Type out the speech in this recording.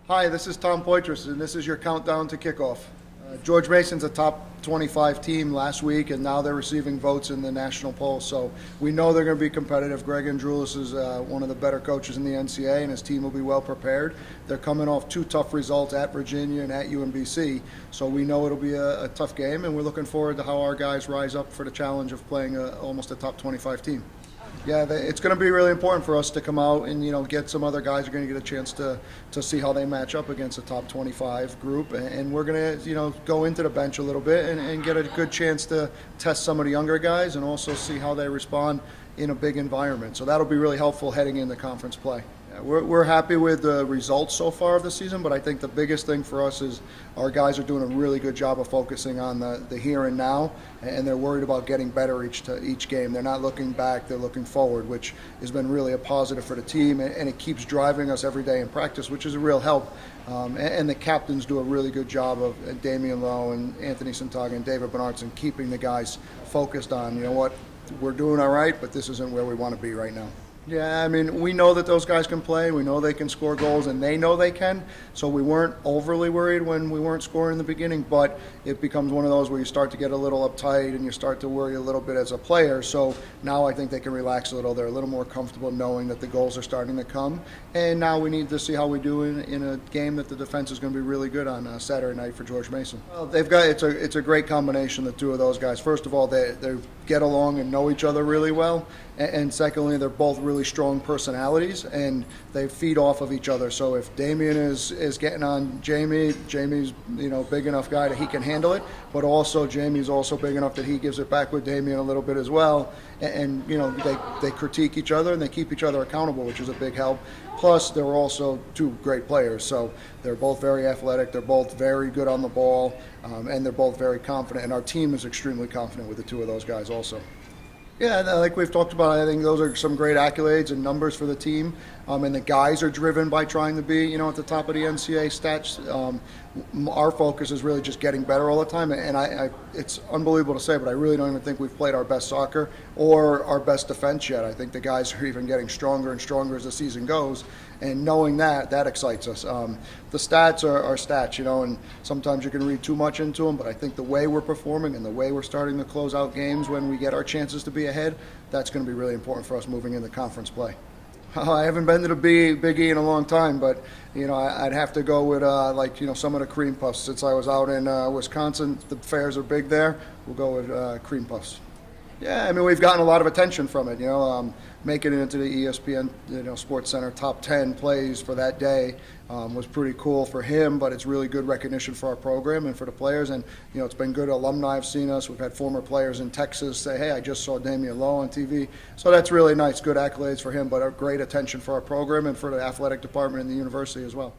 Hi, this is Tom Poitras, and this is your countdown to kickoff. George Mason's a top 25 team last week, and now they're receiving votes in the national poll. So we know they're going to be competitive. Greg Andrulis is one of the better coaches in the NCAA, and his team will be well prepared. They're coming off two tough results at Virginia and at UMBC, so we know it'll be a tough game, and we're looking forward to how our guys rise up for the challenge of playing almost a top 25 team. Yeah, it's going to be really important for us to come out and get some other guys who are going to get a chance to see how they match up against a top 25 group, and we're going to go into the bench a little bit and get a good chance to test some of the younger guys and also see how they respond in a big environment. So that'll be really helpful heading into conference play. We're happy with the results so far of the season, but I think the biggest thing for us is our guys are doing a really good job of focusing on the here and now, and they're worried about getting better each game. They're not looking back, they're looking forward, which has been really a positive for the team, and it keeps driving us every day in practice, which is a real help. And the captains do a really good job of Damian Lowe and Anthony Santaga and David Bernardson keeping the guys focused on, what, we're doing all right, but this isn't where we want to be right now. Yeah, I mean, we know that those guys can play. We know they can score goals, and they know they can. So we weren't overly worried when we weren't scoring in the beginning, but it becomes one of those where you start to get a little uptight and you start to worry a little bit as a player. So now I think they can relax a little. They're a little more comfortable knowing that the goals are starting to come. And now we need to see how we do in a game that the defense is going to be really good on Saturday night for George Mason. Well, it's a great combination, the two of those guys. First of all, they get along and know each other really well. And secondly, they're both really strong personalities, and they feed off of each other. So if Damian is getting on Jamie's big enough guy that he can handle it, but also Jamie's also big enough that he gives it back with Damian a little bit as well. And they critique each other and they keep each other accountable, which is a big help. Plus, they're also two great players. So they're both very athletic, they're both very good on the ball, and they're both very confident. And our team is extremely confident with the two of those guys also. Yeah, like we've talked about, I think those are some great accolades and numbers for the team. And the guys are driven by trying to be, at the top of the NCAA stats. Our focus is really just getting better all the time. And it's unbelievable to say, but I really don't even think we've played our best soccer or our best defense yet. I think the guys are even getting stronger and stronger as the season goes. And knowing that excites us. The stats are stats, and sometimes you can read too much into them, but I think the way we're performing and the way we're starting to close out games when we get our chances to be ahead, that's going to be really important for us moving into conference play. I haven't been to the Big E in a long time, but I'd have to go with some of the cream puffs. Since I was out in Wisconsin, the fairs are big there. We'll go with cream puffs. Yeah, I mean, we've gotten a lot of attention from it. Making it into the ESPN Sports Center top 10 plays for that day was pretty cool for him, but it's really good recognition for our program and for the players. And it's been good. Alumni have seen us. We've had former players in Texas say, "Hey, I just saw Damian Lowe on TV." So that's really nice. Good accolades for him, but a great attention for our program and for the athletic department and the university as well.